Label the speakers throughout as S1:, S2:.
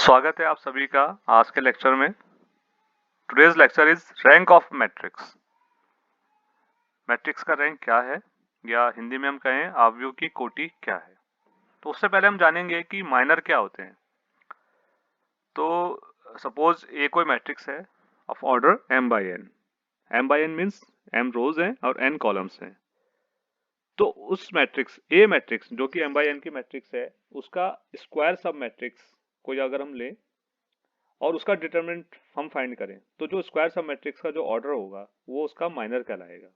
S1: स्वागत है आप सभी का आज के लेक्चर में। Today's lecture is rank of matrix. Matrix का रैंक क्या है या हिंदी में हम कहें आव्यूह की कोटि क्या है। तो उससे पहले हम जानेंगे कि माइनर क्या होते हैं। तो सपोज ए कोई मैट्रिक्स है of order m by n। m by n means m रोज हैं और n कॉलम्स हैं। तो उस मैट्रिक्स ए मैट्रिक्स जो कि m बाई n की मैट्रिक्स है, उसका स्क्वायर सब मैट्रिक्स कोई अगर हम लें और उसका डिटरमिनेंट हम फाइंड करें, तो जो स्क्वायर सब मैट्रिक्स का जो ऑर्डर होगा वो उसका माइनर कहलाएगा।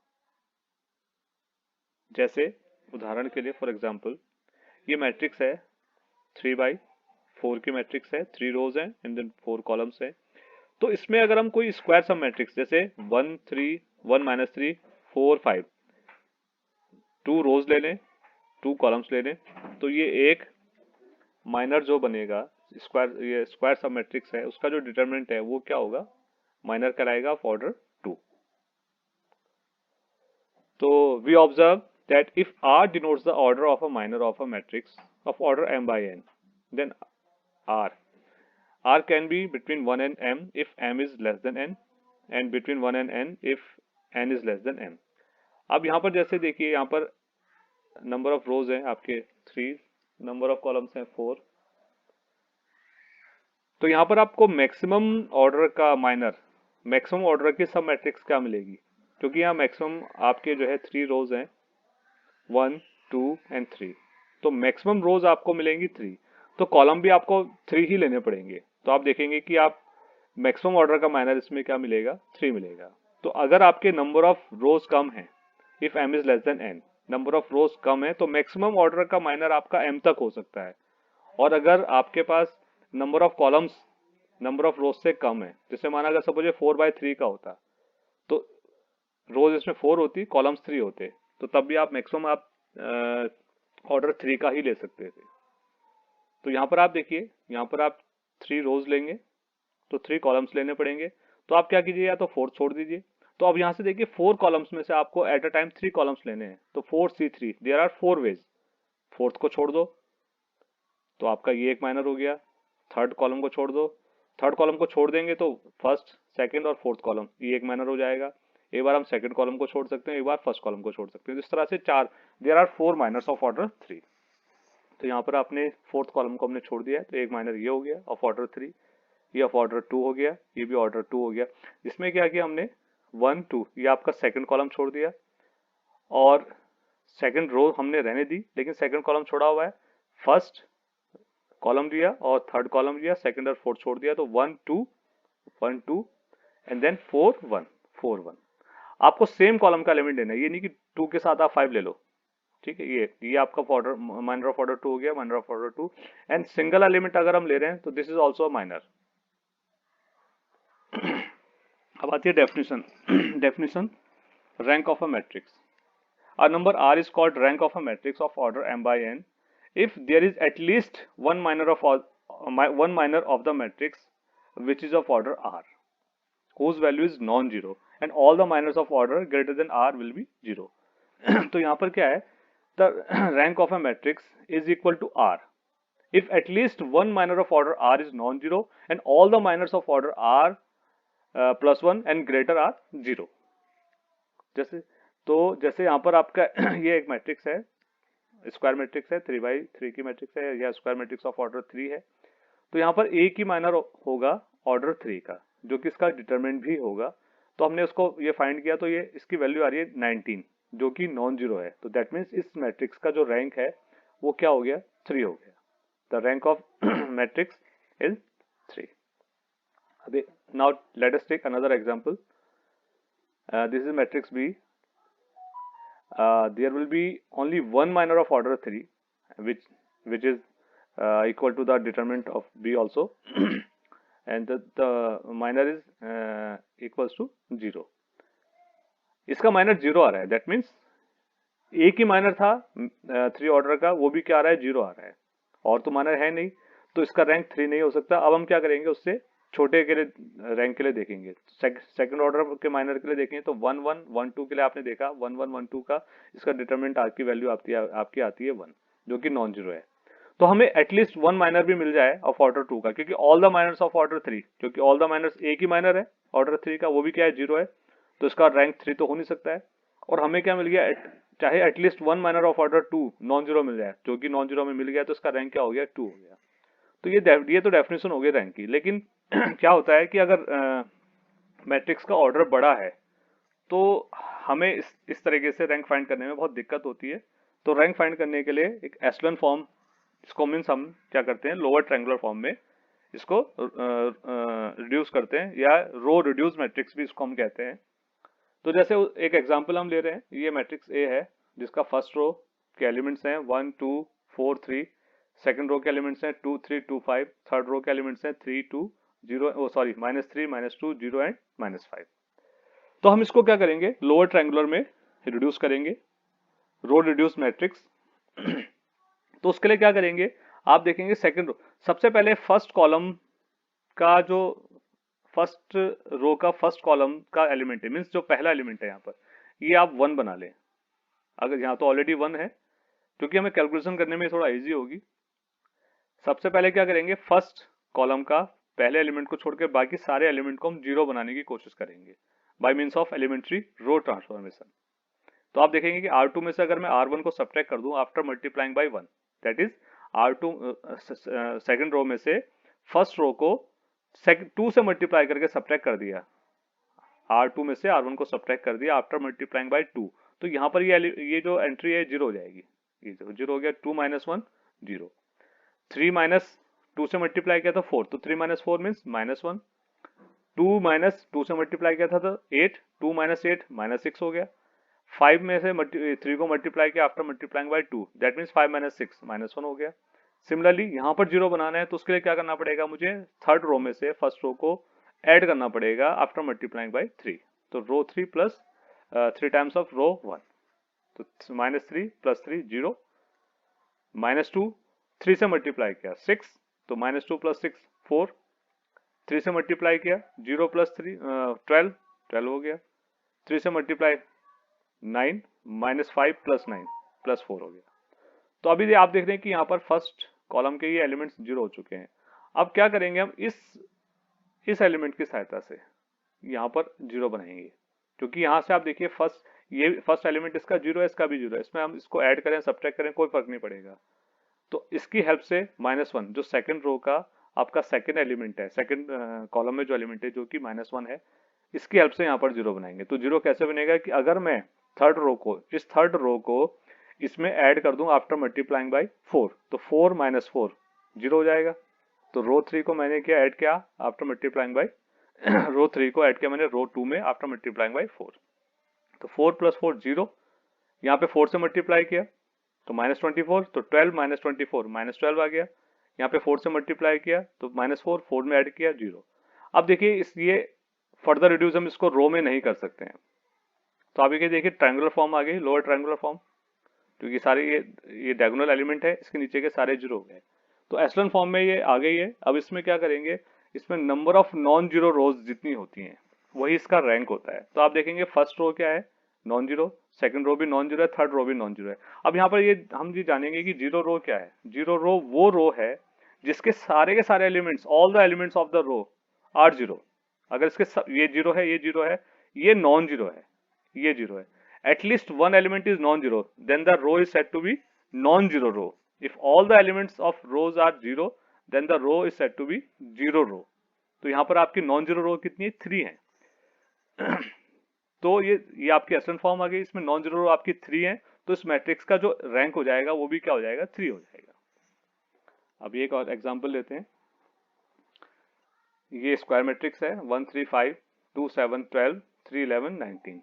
S1: जैसे उदाहरण के लिए फॉर एग्जांपल ये मैट्रिक्स है 3/4 की मैट्रिक्स है, 3 रोज हैं एंड देन 4 कॉलम्स हैं। तो इसमें अगर हम कोई स्क्वायर सब मैट्रिक्स जैसे 1 3 1 माइनस 3 4 5 2 रोज ले लें, 2 कॉलम्स ले लें, तो ये एक माइनर जो बनेगा ये स्क्वायर सब मैट्रिक्स है, उसका जो डिटरमिनेंट है वो क्या होगा, माइनर कहलाएगा of order 2। So we observe that if R denotes the order of a minor of a matrix of order m by n, then R can be between 1 and m if m is less than n, and between 1 and n if n is less than m. अब यहाँ पर जैसे देखिए, यहाँ पर number of रोज हैं आपके 3, number of columns हैं 4। तो यहाँ पर आपको मैक्सिमम ऑर्डर का माइनर, मैक्सिमम ऑर्डर की सब मैट्रिक्स क्या मिलेगी, क्योंकि यहाँ मैक्सिमम आपके जो है 3 रोज हैं 1 2 एंड 3। तो मैक्सिमम रोज आपको मिलेंगी 3, तो कॉलम भी आपको 3 ही लेने पड़ेंगे। तो आप देखेंगे कि आप मैक्सिमम ऑर्डर का माइनर इसमें क्या मिलेगा, 3 मिलेगा। तो अगर आपके नंबर ऑफ रोज कम है, if m is less than n, number of rows कम है, तो मैक्सिमम ऑर्डर का माइनर आपका m तक हो सकता है। और अगर आपके पास number of columns number of rows से कम है, जैसे माना अगर सपोज 4/3 का होता, तो रोज इसमें 4 होती, कॉलम्स 3 होते, तो तब भी आप मैक्सिमम आप ऑर्डर 3 का ही ले सकते थे। तो यहाँ पर आप देखिए, यहाँ पर आप 3 रोज लेंगे तो 3 कॉलम्स लेने पड़ेंगे। तो आप क्या कीजिए, या तो 4 छोड़ दीजिए। तो अब यहाँ से देखिए 4 कॉलम्स में से आपको एट अ टाइम 3 कॉलम्स लेने हैं, तो 4C3 there are 4 veg. Fourth को छोड़ दो तो आपका ये एक माइनर हो गया। थर्ड कॉलम को छोड़ दो, थर्ड कॉलम को छोड़ देंगे तो फर्स्ट सेकंड और फोर्थ कॉलम ये एक माइनर हो जाएगा। एक बार हम सेकंड कॉलम को छोड़ सकते हैं, एक बार फर्स्ट कॉलम को छोड़ सकते हैं। इस तरह से 4, there are 4 minors of order 3। तो यहाँ पर आपने फोर्थ कॉलम को हमने छोड़ दिया है, तो एक माइनर ये हो गया ऑफ ऑर्डर 3, ये ऑफ ऑर्डर 2 हो गया, ये भी ऑर्डर 2 हो गया। इसमें क्या किया हमने, 1 2 ये आपका सेकंड कॉलम छोड़ दिया, और सेकंड रो हमने रहने दी, लेकिन सेकंड कॉलम छोड़ा हुआ है। फर्स्ट कॉलम दिया और थर्ड कॉलम दिया, सेकंड और फोर्थ छोड़ दिया, तो 1 2 1 2 एंड देन 4 1 4 1। आपको सेम कॉलम का एलिमेंट लेना है, ये नहीं कि 2 के साथ आप 5 ले लो। ठीक है, ये आपका ऑर्डर माइनर ऑफ ऑर्डर 2 हो गया, minor of order 2। And single element अगर हम ले रहे हैं तो दिस इज ऑल्सो माइनर। अब आती है definition. Definition, rank of a matrix. A number R is called rank of a matrix of order m by n if there is at least one minor of the matrix which is of order R, whose value is non-zero, and all the minors of order greater than R will be 0. तो यहाँ पर क्या है, the rank of a matrix is equal to R if at least one minor of order R is non-zero and all the minors of order R plus 1 and greater are 0. जैसे यहाँ पर आपका ये एक मैट्रिक्स है, square matrix है, 3/3 की matrix है, या स्क्वायर मैट्रिक्स ऑफ ऑर्डर 3 है। तो यहाँ पर एक ही माइनर होगा ऑर्डर 3 का, जो कि इसका डिटरमिनेंट भी होगा। तो हमने उसको ये फाइंड किया, तो ये इसकी वैल्यू आ रही है 19, जो कि नॉन जीरो है। तो दैट मीन्स इस मैट्रिक्स का जो रैंक है वो क्या हो गया, 3 हो गया। The rank of matrix is 3। अभी now let us take another example. This is matrix B. There will be only one minor of order 3 which is equal to the determinant of B also and the minor is equals to 0. इसका minor 0 आ रहा है, that means एक ही minor था 3 order का, वो भी क्या आ रहा है, 0 आ रहा है, और तो माइनर है नहीं, तो इसका रैंक 3 नहीं हो सकता। अब हम क्या करेंगे, उससे छोटे के लिए रैंक के लिए देखेंगे, सेकंड ऑर्डर के माइनर के लिए देखेंगे। तो 1 1 1 2 के लिए आपने देखा 1 1 1 2 का इसका डिटरमिनेंट आपकी वैल्यू आपकी आती है 1, जो कि नॉन जीरो है। तो हमें एटलीस्ट वन माइनर भी मिल जाए ऑफ ऑर्डर 2 का, क्योंकि all the minors of order 3, क्योंकि ऑल द माइनर्स एक ही माइनर है ऑर्डर 3 का, वो भी क्या है 0 है, तो इसका रैंक 3 तो हो नहीं सकता है। और हमें क्या मिल गया, चाहे at least one minor of order 2 non zero मिल जाए, जो कि नॉन जीरो में मिल गया, तो इसका रैंक क्या हो गया 2 हो गया। तो ये तो डेफिनेशन हो गई रैंक की। लेकिन क्या होता है कि अगर मैट्रिक्स का ऑर्डर बड़ा है तो हमें इस तरीके से रैंक फाइंड करने में बहुत दिक्कत होती है। तो रैंक फाइंड करने के लिए एक एशेलन फॉर्म, इसको मीन्स हम क्या करते हैं, लोअर ट्रायंगुलर फॉर्म में इसको रिड्यूस करते हैं, या रो रिड्यूस मैट्रिक्स भी इसको हम कहते हैं। तो जैसे एक एग्जांपल हम ले रहे हैं, ये मैट्रिक्स ए है जिसका फर्स्ट रो के एलिमेंट्स हैं 1 2 4 3, सेकंड रो के एलिमेंट्स हैं 2 3 2 5, थर्ड रो के एलिमेंट्स हैं 3 2 0 सॉरी -3 -2 0 एंड -5। तो हम इसको क्या करेंगे, लोअर ट्रायंगुलर में रिड्यूस करेंगे, रो रिड्यूस मैट्रिक्स। तो उसके लिए क्या करेंगे, आप देखेंगे सेकंड रो, सबसे पहले फर्स्ट कॉलम का जो फर्स्ट रो का फर्स्ट कॉलम का एलिमेंट है, मीन्स जो पहला एलिमेंट है यहाँ पर, ये आप 1 बना लें। अगर यहाँ तो ऑलरेडी 1 है, क्योंकि हमें कैलकुलेशन करने में थोड़ा इजी होगी। सबसे पहले क्या करेंगे, फर्स्ट कॉलम का पहले एलिमेंट को छोड़कर बाकी सारे एलिमेंट को हम 0 बनाने की कोशिश करेंगे by means of elementary row transformation. तो आप देखेंगे कि R2 में से अगर मैं R1 को सब्ट्रैक्ट कर दूं after multiplying by 1, that is R2 second row में से फर्स्ट रो को 2 से मल्टीप्लाई करके सब्ट्रैक्ट कर दिया, R2 में से R1 को सब्ट्रैक्ट कर दिया आफ्टर मल्टीप्लाइंग बाय 2, तो यहाँ पर ये जो एंट्री है 0 हो जाएगी, ये 0 हो गया, 2 - 1 0, 3 माइनस 2 से मल्टीप्लाई किया था 4, तो 3 - 4 मीन्स -1, 2 - 2 से मल्टीप्लाई किया था तो 8, 2 - 8 -6 हो गया, 5 में से 3 को मल्टीप्लाई किया after multiplying bye 2, that means 5 - 6 -1 हो गया। सिमिलरली यहाँ पर 0 बनाना है, तो उसके लिए क्या करना पड़ेगा, मुझे थर्ड रो में से फर्स्ट रो को ऐड करना पड़ेगा आफ्टर मल्टीप्लाइंग बाय 3, तो रो 3 प्लस 3 टाइम्स ऑफ रो 1, तो -3 + 3 0, -2 3 से मल्टीप्लाई किया 6, तो -2 + 6 4, 3 से मल्टीप्लाई किया 0 + 3 12 12 हो गया, 3 से मल्टीप्लाई 9 -5 + 9 + 4 हो गया। तो अभी आप देख रहे हैं कि यहाँ पर फर्स्ट कॉलम के ये एलिमेंट्स 0 हो चुके हैं। अब क्या करेंगे, हम इस एलिमेंट की सहायता से यहाँ पर 0 बनाएंगे, क्योंकि यहाँ से आप देखिए ये फर्स्ट एलिमेंट इसका 0 है, इसका भी 0 है, इसमें हम इसको ऐड करें सब्ट्रैक्ट करें कोई फर्क नहीं पड़ेगा। तो इसकी हेल्प से -1 जो सेकंड रो का आपका सेकंड एलिमेंट है, सेकंड कॉलम में जो एलिमेंट है जो कि -1 है, इसकी हेल्प से यहाँ पर 0 बनाएंगे। तो 0 कैसे बनेगा कि अगर मैं इस थर्ड रो को इसमें ऐड कर दूं आफ्टर मल्टीप्लाइंग बाय 4, तो 4 - 4 0 हो जाएगा। तो रो 3 को मैंने क्या ऐड किया आफ्टर मल्टीप्लाइंग बाय रो 3 को ऐड किया मैंने रो 2 में आफ्टर मल्टीप्लाइंग बाय 4, तो 4 + 4 0, यहाँ पे 4 से मल्टीप्लाई किया तो -24, तो 12 - 24 -12 आ गया, यहाँ पे 4 से मल्टीप्लाई किया तो -4 4 में ऐड किया 0। अब देखिए ये फर्दर रिड्यूस हम इसको रो में नहीं कर सकते हैं, तो आप ये देखिए ट्रायंगुलर फॉर्म आ गई, लोअर ट्रायंगुलर फॉर्म, क्योंकि सारे ये डायगोनल एलिमेंट है, इसके नीचे के सारे 0 हो गए, तो एशेलन फॉर्म में ये आ गई है। अब इसमें क्या करेंगे, इसमें नंबर ऑफ नॉन जीरो रोज जितनी होती हैं वही इसका रैंक होता है। तो आप देखेंगे फर्स्ट रो क्या है नॉन जीरो, सेकंड रो भी नॉन जीरो है, थर्ड रो भी नॉन जीरो है। अब यहाँ पर हम ये जानेंगे कि जीरो रो क्या है। जीरो रो वो रो है जिसके सारे के सारे elements, all the elements of the row are zero. अगर ये जीरो है, ये जीरो है, ये नॉन जीरो है, ये जीरो है, at least one element is non-zero, then the row is said to be non-zero row. If all the elements of rows are zero, then the row is said to be zero row. तो यहाँ पर आपकी non zero रो कितनी है, 3 है। तो ये आपकी एशेलन फॉर्म आ गई, इसमें नॉन जीरो रो आपकी 3 है, तो इस मैट्रिक्स का जो रैंक हो जाएगा वो भी क्या हो जाएगा, 3 हो जाएगा। अब एक और एग्जांपल लेते हैं, ये स्क्वायर मैट्रिक्स है 1 3 5 2 7 12 3 11 19।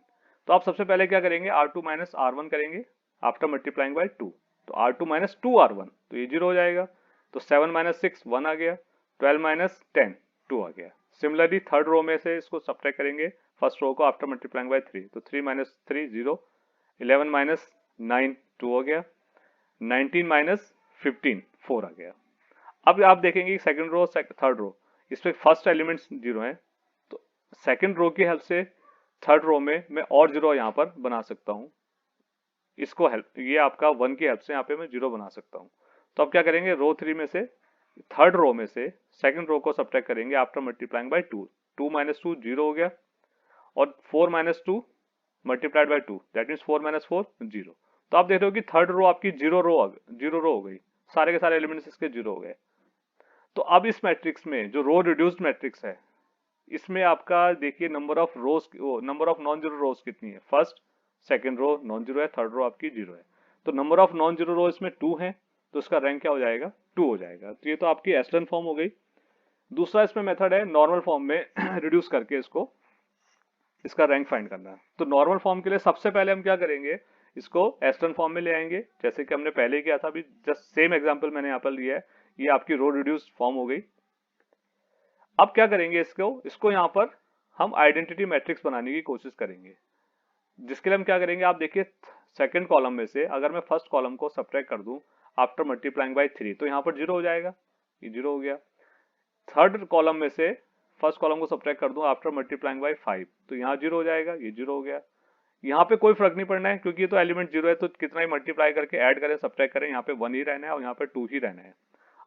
S1: तो आप सबसे पहले क्या करेंगे, R2 - R1 करेंगे आफ्टर मल्टीप्लाइंग बाय 2, तो R2 - 2R1, तो ये 0 हो जाएगा, तो 7 - 6 1 आ गया, 12 - 10 2 आ गया। सिमिलरली थर्ड रो में से इसको सब्ट्रैक्ट करेंगे फर्स्ट रो को आफ्टर मल्टीप्लाइंग बाय 3, तो 3 - 3 0, 11 - 9 2 हो गया, 19 - 15 4 आ गया। अब आप देखेंगे सेकंड रो थर्ड रो, इसमें फर्स्ट एलिमेंट्स 0 हैं, तो सेकंड रो की हेल्प से थर्ड रो में मैं और 0 यहाँ पर बना सकता हूँ, इसको हेल्प, ये आपका 1 की हेल्प से यहाँ पे मैं 0 बना सकता हूँ। तो अब क्या करेंगे, रो 3 में से थर्ड रो में से सेकंड रो को सब्ट्रैक्ट करेंगे after multiplying bye 2। 2 minus 2 zero हो गया, और 4 minus 2 multiplied by 2 that means 4 minus 4 zero. तो आप देख रहे हो कि थर्ड रो आपकी जीरो रो हो गई, सारे के सारे एलिमेंट्स इसके जीरो हो गए। तो अब इस मैट्रिक्स में जो रो रिड्यूस्ड मैट्रिक्स है, इसमें आपका देखिए number of rows, number of non zero rows कितनी है, first second row non zero है, थर्ड रो आपकी जीरो है। तो number of non zero row इसमें 2 है, तो इसका रैंक क्या हो जाएगा, 2 हो जाएगा। तो ये तो आपकी एशेलन फॉर्म हो गई। दूसरा इसमें मेथड है नॉर्मल फॉर्म में रिड्यूस करके इसको, इसका रैंक फाइंड करना है। तो नॉर्मल फॉर्म के लिए सबसे पहले हम क्या करेंगे, इसको एशेलन फॉर्म में ले आएंगे, जैसे कि हमने पहले किया था। अभी जस्ट सेम एग्जांपल मैंने यहाँ पर लिया है, ये आपकी रो रिड्यूस फॉर्म हो गई। अब क्या करेंगे, इसको यहाँ पर हम आइडेंटिटी मैट्रिक्स बनाने की कोशिश करेंगे, जिसके लिए हम क्या करेंगे, आप देखिए सेकंड कॉलम में से अगर मैं फर्स्ट कॉलम को सब्ट्रैक्ट कर दूं आफ्टर मल्टीप्लाइंग बाय 3, तो यहाँ पर जीरो हो जाएगा, ये जीरो हो गया। थर्ड कॉलम में से फर्स्ट कॉलम को सब्ट्रैक्ट कर दूं आफ्टर मल्टीप्लाइंग बाय 5, तो यहाँ जीरो हो जाएगा, ये जीरो हो गया। यहाँ पे कोई फर्क नहीं पड़ना है, क्योंकि ये तो एलिमेंट जीरो है, तो कितना ही मल्टीप्लाई करके ऐड करें सब्ट्रैक्ट करें, यहाँ पे 1 ही रहना है और यहाँ पे 2 ही रहना है।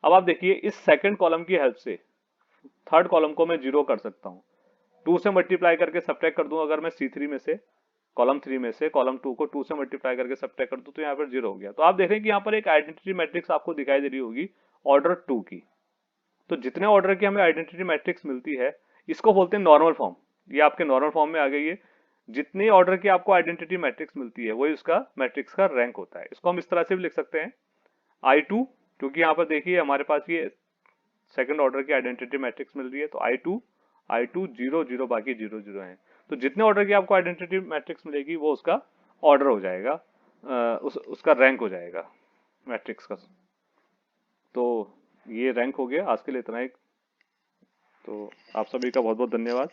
S1: अब आप देखिए इस सेकंड कॉलम की हेल्प से थर्ड कॉलम को मैं जीरो कर सकता हूँ। 2 से मल्टीप्लाई करके सब्ट्रैक्ट कर दूं अगर मैं C3 में से, कॉलम 3 में से कॉलम 2 को 2 से मल्टीप्लाई करके सब्ट्रैक्ट कर दूं, तो यहाँ पर जीरो हो गया। तो आप देख रहे हैं कि यहाँ पर एक आइडेंटिटी मैट्रिक्स आपको दिखाई दे रही होगी ऑर्डर 2 की। तो जितने ऑर्डर की हमें आइडेंटिटी मैट्रिक्स मिलती है, इसको बोलते हैं नॉर्मल फॉर्म। ये आपके नॉर्मल फॉर्म में आ गई है। जितनी ऑर्डर की आपको आइडेंटिटी मैट्रिक्स मिलती है, वही उसका मैट्रिक्स का रैंक होता है। इसको हम इस तरह से भी लिख सकते हैं I2, क्योंकि यहाँ पर देखिए हमारे पास ये सेकंड ऑर्डर की आइडेंटिटी मैट्रिक्स मिल रही है, तो I2 जीरो जीरो, बाकी जीरो जीरो है। तो जितने ऑर्डर की आपको आइडेंटिटी मैट्रिक्स मिलेगी, वो उसका ऑर्डर हो जाएगा, उसका रैंक हो जाएगा मैट्रिक्स का। तो ये रैंक हो गया। आज के लिए इतना ही। तो आप सभी का बहुत बहुत धन्यवाद।